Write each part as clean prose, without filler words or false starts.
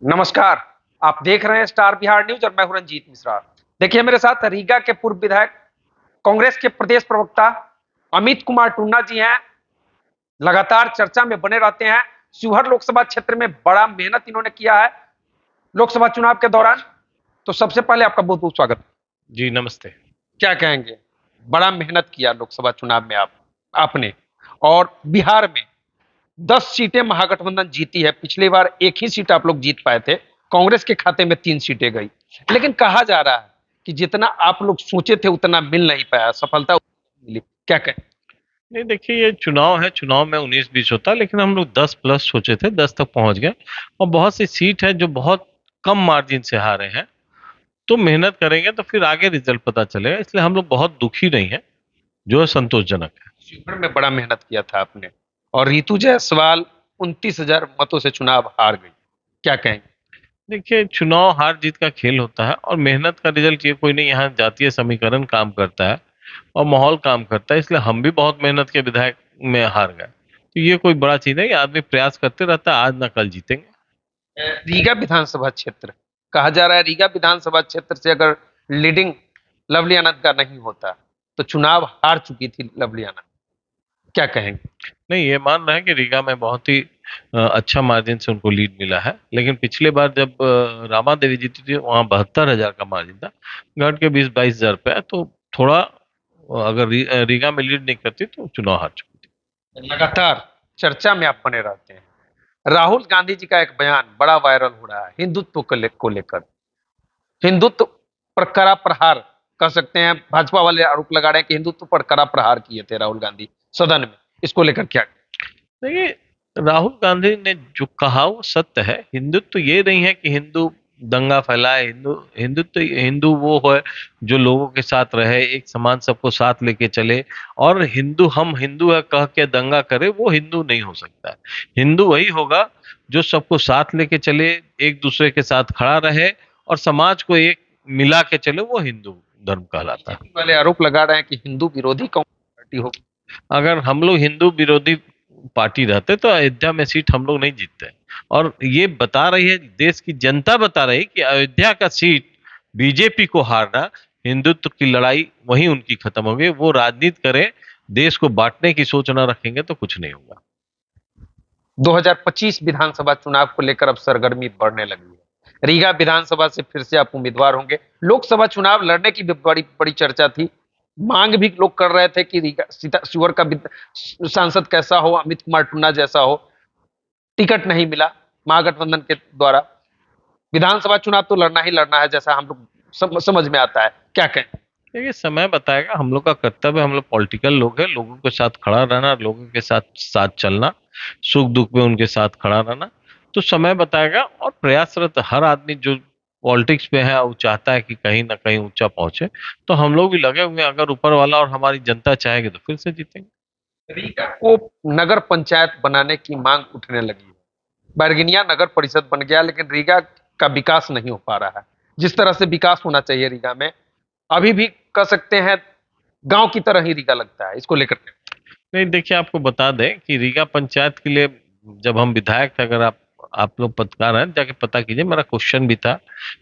नमस्कार। आप देख रहे हैं स्टार बिहार न्यूज और मैं हूं रंजीत मिश्रा। देखिए, मेरे साथ रीगा के पूर्व विधायक, कांग्रेस के प्रदेश प्रवक्ता अमित कुमार टुन्ना जी हैं। लगातार चर्चा में बने रहते हैं। शिवहर लोकसभा क्षेत्र में बड़ा मेहनत इन्होंने किया है लोकसभा चुनाव के दौरान। तो सबसे पहले आपका बहुत बहुत स्वागत। जी नमस्ते। क्या कहेंगे? बड़ा मेहनत किया लोकसभा चुनाव में आपने, और बिहार में 10 सीटें महागठबंधन जीती है। पिछली बार एक ही सीट आप लोग जीत पाए थे, कांग्रेस के खाते में 3 सीटें गई। लेकिन कहा जा रहा है कि जितना आप लोग सोचे थे उतना मिल नहीं पाया, सफलता मिली। क्या कहें? नहीं देखिए, ये चुनाव है, चुनाव में 19-20 होता है, लेकिन हम लोग 10 प्लस सोचे थे, 10 तक पहुंच गए। और बहुत सी सीट है जो बहुत कम मार्जिन से हारे हैं। तो मेहनत करेंगे तो फिर आगे रिजल्ट पता चलेगा, इसलिए हम लोग बहुत दुखी नहीं है, जो है संतोषजनक है। शिवहर में बड़ा मेहनत किया था आपने, और रितु जायसवाल 29,000 मतों से चुनाव हार गई। क्या कहेंगे? देखिए, चुनाव हार जीत का खेल होता है और मेहनत का रिजल्ट ये कोई नहीं, यहाँ जातीय समीकरण काम करता है और माहौल काम करता है, इसलिए हम भी बहुत मेहनत के विधायक में हार गए। तो ये कोई बड़ा चीज है, ये आदमी प्रयास करते रहता है, आज ना कल जीतेंगे। रीगा विधानसभा क्षेत्र, कहा जा रहा है रीगा विधानसभा क्षेत्र से अगर लीडिंग लवली आनंद का नहीं होता तो चुनाव हार चुकी थी लवली आनंद। क्या कहेंगे? नहीं, ये मान रहे हैं कि रीगा में बहुत ही अच्छा मार्जिन से उनको लीड मिला है, लेकिन पिछले बार जब रामा देवी जीती थी वहां 72,000 का मार्जिन था, घट के 20-22 हजार पे है। तो थोड़ा अगर रीगा में लीड नहीं करती तो चुनाव हार चुकी थी। लगातार चर्चा में आप बने रहते हैं। राहुल गांधी जी का एक बयान बड़ा वायरल हो रहा है हिंदुत्व को लेकर। हिंदुत्व पर कड़ा प्रहार, कह सकते हैं। भाजपा वाले आरोप लगा रहे हैं कि हिंदुत्व पर कड़ा प्रहार किए थे राहुल गांधी सदन में। इसको लेकर क्या? देखिए, राहुल गांधी ने जो कहा वो सत्य है। हिंदुत्व ये नहीं है कि हिंदू दंगा फैलाए, हिंदुत्व हिंदू वो है जो लोगों के साथ रहे, एक समान सबको साथ लेके चले। और हिंदू, हम हिंदू है कह के दंगा करे, वो हिंदू नहीं हो सकता है। हिंदू वही होगा जो सबको साथ लेके चले, एक दूसरे के साथ खड़ा रहे और समाज को एक मिला के चले, वो हिंदू धर्म कहलाता है। बीजेपी वाले आरोप लगा रहे हैं कि हिंदू विरोधी कांग्रेस पार्टी हो। अगर हम लोग हिंदू विरोधी पार्टी रहते तो अयोध्या में सीट हम लोग नहीं जीतते। और ये बता रही है, देश की जनता बता रही है कि अयोध्या का सीट बीजेपी को हारना, हिंदुत्व की लड़ाई वहीं उनकी खत्म हो गई। वो राजनीति करें, देश को बांटने की सोच न रखेंगे तो कुछ नहीं होगा। 2025 विधानसभा चुनाव को लेकर अब सरगर्मी बढ़ने लगी है। रीगा विधानसभा से फिर से आप उम्मीदवार होंगे। लोकसभा चुनाव लड़ने की भी बड़ी बड़ी चर्चा थी। मांग भी लोग कर रहे थे कि रीगा शिवहर का सांसद कैसा हो, अमित कुमार टुन्ना जैसा हो। टिकट नहीं मिला महागठबंधन के द्वारा। विधानसभा चुनाव तो लड़ना ही लड़ना है, जैसा हम लोग समझ में आता है। क्या कहें? देखिए, समय बताएगा। हम लोग का कर्तव्य, हम लोग पॉलिटिकल लोग हैं, लोगों के साथ खड़ा रहना, लोगों के साथ साथ चलना, सुख दुख में उनके साथ खड़ा रहना। तो समय बताएगा। और प्रयासरत हर आदमी जो पॉलिटिक्स में है वो चाहता है कि कहीं ना कहीं ऊंचा पहुंचे। तो हम लोग भी लगे हुए हैं, अगर ऊपर वाला और हमारी जनता चाहेगी तो फिर से जीतेंगे। रीगा को नगर पंचायत बनाने की मांग उठने लगी है। बैरगनिया नगर परिषद बन गया, लेकिन रीगा का विकास नहीं हो पा रहा है जिस तरह से विकास होना चाहिए रीगा में। अभी भी कह सकते हैं गांव की तरह ही रीगा लगता है। इसको लेकर के नहीं देखिए, आपको बता दें कि रीगा पंचायत के लिए जब हम विधायक थे, अगर आप लोग पत्रकार हैं जाके पता कीजिए, मेरा क्वेश्चन भी था,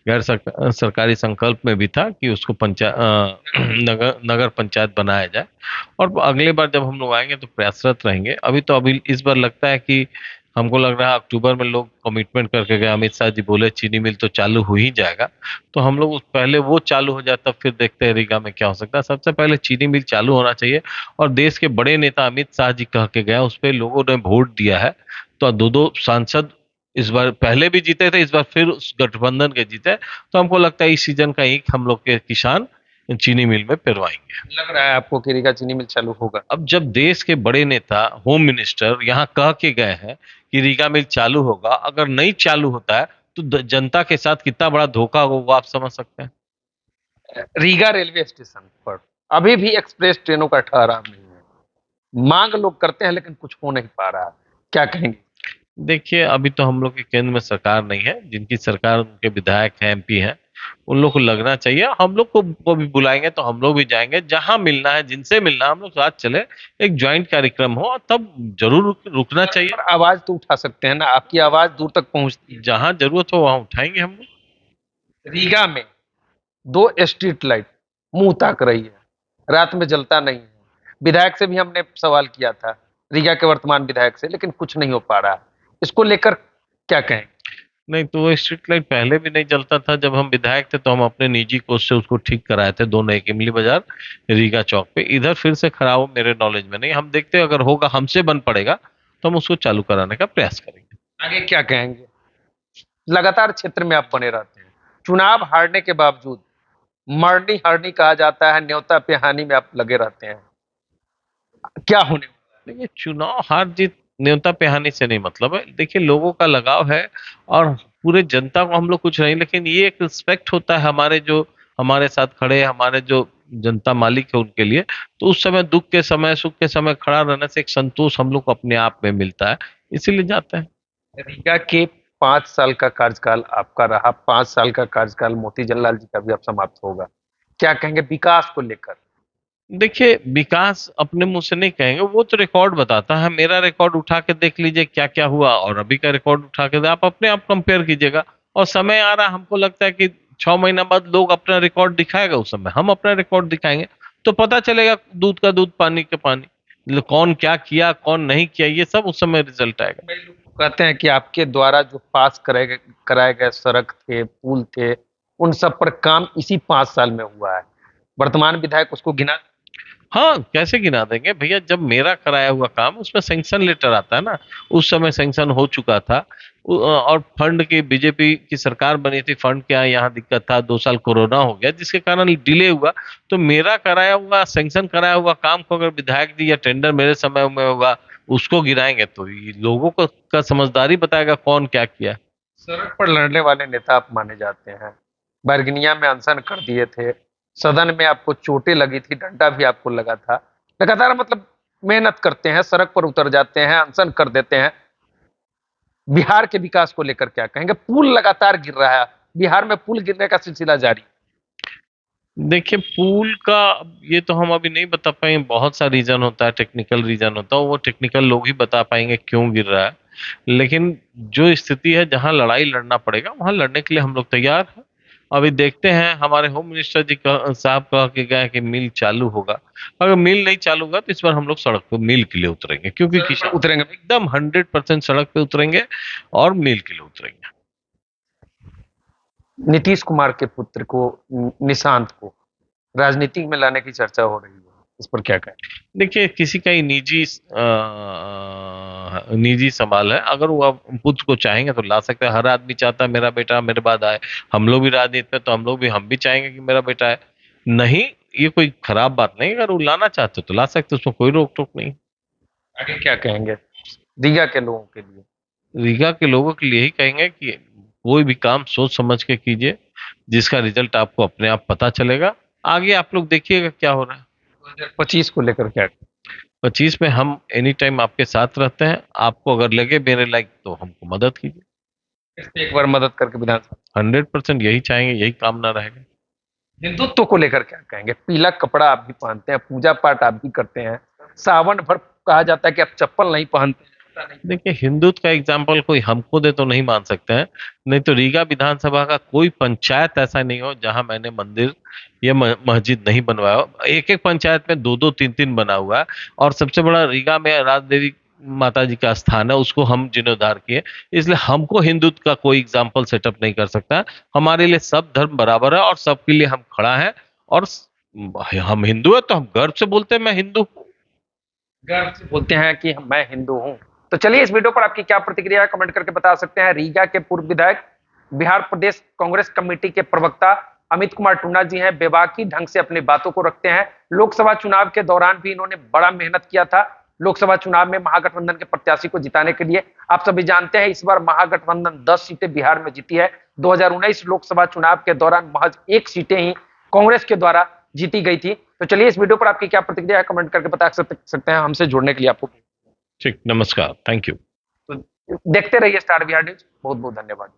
सरकारी संकल्प में भी था कि उसको नगर नगर पंचायत बनाया जाए। और अगले बार जब हम लोग आएंगे तो प्रयासरत रहेंगे। अभी इस बार लगता है कि हमको लग रहा है अक्टूबर में लोग कमिटमेंट करके गए, अमित शाह जी बोले चीनी मिल तो चालू हो ही जाएगा। तो हम लोग पहले वो चालू हो जाए तब फिर देखते हैं रीगा में क्या हो सकता है। सबसे पहले चीनी मिल चालू होना चाहिए। और देश के बड़े नेता अमित शाह जी कह के गए, उस पर लोगों ने वोट दिया है। तो दो दो सांसद इस बार पहले भी जीते थे, इस बार फिर उस गठबंधन के जीते। तो हमको लगता है इस सीजन का ईख हम लोग के किसान चीनी मिल में पिरवाएंगे। लग रहा है आपको कि रीगा चीनी मिल चालू होगा। अब जब देश के बड़े नेता, होम मिनिस्टर यहाँ कह के गए हैं कि रीगा मिल चालू होगा, अगर नहीं चालू होता है तो जनता के साथ कितना बड़ा धोखा होगा, वो आप समझ सकते हैं। रीगा रेलवे स्टेशन पर अभी भी एक्सप्रेस ट्रेनों का ठहराव नहीं है। मांग लोग करते हैं लेकिन कुछ हो नहीं पा रहा। क्या कहेंगे? देखिए, अभी तो हम लोग के केंद्र में सरकार नहीं है, जिनकी सरकार उनके विधायक हैं, एमपी हैं, उन लोग को लगना चाहिए। हम लोग को भी बुलाएंगे तो हम लोग भी जाएंगे, जहां मिलना है, जिनसे मिलना है, हम लोग साथ चले, एक ज्वाइंट कार्यक्रम हो, तब जरूर रुकना चाहिए। पर आवाज तो उठा सकते हैं ना, आपकी आवाज दूर तक पहुंचती है। जहां जरूरत हो वहां उठाएंगे हम लोग। रीगा में 2 स्ट्रीट लाइट मुंह ताक रही है, रात में जलता नहीं है। विधायक से भी हमने सवाल किया था, रीगा के वर्तमान विधायक से, लेकिन कुछ नहीं हो पा रहा। इसको लेकर क्या कहें? नहीं तो वो स्ट्रीट लाइट पहले भी नहीं जलता था, जब हम विधायक थे तो हम अपने निजी कोष से उसको ठीक कराए थे, दोनों, एक इमली बाजार, रीगा चौक पे। इधर फिर से खराब हो मेरे नॉलेज में नहीं, हम देखते हैं, अगर होगा, हमसे बन पड़ेगा तो हम उसको चालू कराने का प्रयास करेंगे। आगे क्या कहेंगे? लगातार क्षेत्र में आप बने रहते हैं, चुनाव हारने के बावजूद मरनी हरनी कहा जाता है, न्योता पे हानि में आप लगे रहते हैं। क्या होने वाला देखिए, चुनाव हार जीत न्योता पे हानि से नहीं मतलब है। देखिए, लोगों का लगाव है, और पूरे जनता को हम लोग कुछ नहीं, लेकिन ये एक रिस्पेक्ट होता है हमारे, जो हमारे साथ खड़े हैं, हमारे जो जनता मालिक है उनके लिए। तो उस समय, दुख के समय, सुख के समय खड़ा रहने से एक संतोष हम लोग को अपने आप में मिलता है, इसीलिए जाते हैं। है? रीगा के 5 साल का कार्यकाल आपका रहा, 5 साल का कार्यकाल मोती लाल जी का भी अब समाप्त होगा। क्या कहेंगे विकास को लेकर? देखिए, विकास अपने मुंह से नहीं कहेंगे, वो तो रिकॉर्ड बताता है। मेरा रिकॉर्ड उठा के देख लीजिए क्या क्या हुआ, और अभी का रिकॉर्ड उठा के आप अपने आप कंपेयर कीजिएगा। और समय आ रहा, हमको लगता है कि 6 महीना बाद लोग अपना रिकॉर्ड दिखाएगा, उस समय हम अपना रिकॉर्ड दिखाएंगे, तो पता चलेगा दूध का दूध, पानी का पानी, मतलब कौन क्या किया, कौन नहीं किया, ये सब उस समय रिजल्ट आएगा। कहते हैं कि आपके द्वारा जो पास कराए गए सड़क थे, पुल थे, उन सब पर काम इसी 5 साल में हुआ है। वर्तमान विधायक उसको गिना? हाँ, कैसे गिना देंगे भैया, जब मेरा कराया हुआ काम, उसमें सैंक्शन लेटर आता है ना, उस समय सैंक्शन हो चुका था। और फंड की, बीजेपी की सरकार बनी थी, फंड क्या यहाँ दिक्कत था, 2 साल कोरोना हो गया जिसके कारण डिले हुआ। तो मेरा कराया हुआ, सैंक्शन कराया हुआ काम को अगर विधायक जी या टेंडर मेरे समय में होगा, उसको गिराएंगे, तो ये लोगों को का समझदारी बताएगा कौन क्या किया। सड़क पर लड़ने वाले नेता आप माने जाते हैं। बरगनिया में अनशन कर दिए थे, सदन में आपको चोटें लगी थी, डंडा भी आपको लगा था। लगातार मतलब मेहनत करते हैं, सड़क पर उतर जाते हैं, अनशन कर देते हैं। बिहार के विकास को लेकर क्या कहेंगे? पुल लगातार गिर रहा है, बिहार में पुल गिरने का सिलसिला जारी। देखिए, पूल का ये तो हम अभी नहीं बता पाएंगे, बहुत सा रीजन होता है, टेक्निकल रीजन होता है, वो टेक्निकल लोग ही बता पाएंगे क्यों गिर रहा है। लेकिन जो स्थिति है, जहां लड़ाई लड़ना पड़ेगा वहां लड़ने के लिए हम लोग तैयार हैं। अभी देखते हैं, हमारे होम मिनिस्टर जी साहब कह के गए कि मिल चालू होगा। अगर मिल नहीं चालू होगा तो इस बार हम लोग सड़क पे मिल के लिए उतरेंगे, क्योंकि सड़क पर किसान उतरेंगे? एकदम 100% सड़क पे उतरेंगे और मिल के लिए उतरेंगे। नीतीश कुमार के पुत्र को, निशांत को राजनीति में लाने की चर्चा हो रही है, इस पर क्या कहें? देखिए, किसी का ही निजी सवाल है, अगर वो आप खुद को चाहेंगे तो ला सकते हैं। हर आदमी चाहता है मेरा बेटा मेरे बाद आए। हम लोग भी राजनीति में, तो हम भी चाहेंगे कि मेरा बेटा आए। नहीं, ये कोई खराब बात नहीं, अगर वो लाना चाहते तो ला सकते, उसमें कोई रोक टोक नहीं। आगे क्या कहेंगे रीगा के लोगों के लिए? रीगा के लोगों के लिए ही कहेंगे कि कोई भी काम सोच समझ के कीजिए, जिसका रिजल्ट आपको अपने आप पता चलेगा। आगे आप लोग देखिएगा क्या हो रहा है। 2025 को लेकर क्या? 25 में हम एनी टाइम आपके साथ रहते हैं। आपको अगर लगे मेरे लायक तो हमको मदद कीजिए। एक बार मदद करके विधानसभा। 100% यही चाहेंगे, यही कामना रहेगा। हिंदुत्व को लेकर क्या कहेंगे? पीला कपड़ा आप भी पहनते हैं, पूजा पाठ आप भी करते हैं, सावन भर कहा जाता है कि आप चप्पल नहीं पहनते। देखिए, हिंदुत्व का एग्जाम्पल कोई हमको दे तो नहीं मान सकते हैं। नहीं तो रीगा विधानसभा का कोई पंचायत ऐसा नहीं हो जहां मैंने मंदिर या मस्जिद नहीं बनवाया हो। एक एक पंचायत में दो दो तीन तीन बना हुआ है। और सबसे बड़ा रीगा में राज देवी माता जी का स्थान है, उसको हम जीर्णोद्धार किए। इसलिए हमको हिंदुत्व का कोई एग्जाम्पल सेटअप नहीं कर सकता। हमारे लिए सब धर्म बराबर है, और सबके लिए हम खड़ा है। और हम हिंदू है तो हम गर्व से बोलते हैं मैं हिंदू हूँ। गर्व से बोलते हैं कि मैं हिंदू हूं। तो चलिए, इस वीडियो पर आपकी क्या प्रतिक्रिया है, कमेंट करके बता सकते हैं। रीगा के पूर्व विधायक, बिहार प्रदेश कांग्रेस कमेटी के प्रवक्ता अमित कुमार टुन्ना जी हैं, बेबाकी ढंग से अपनी बातों को रखते हैं। लोकसभा चुनाव के दौरान भी इन्होंने बड़ा मेहनत किया था। लोकसभा चुनाव में महागठबंधन के प्रत्याशी को जिताने के लिए, आप सभी जानते हैं, इस बार महागठबंधन 10 सीटें बिहार में जीती है। 2019 लोकसभा चुनाव के दौरान महज 1 सीटें ही कांग्रेस के द्वारा जीती गई थी। तो चलिए, इस वीडियो पर आपकी क्या प्रतिक्रिया है, कमेंट करके बता सकते हैं। हमसे जुड़ने के लिए आपको ठीक, नमस्कार, थैंक यू। तो देखते रहिए स्टार बिहार न्यूज। बहुत बहुत धन्यवाद।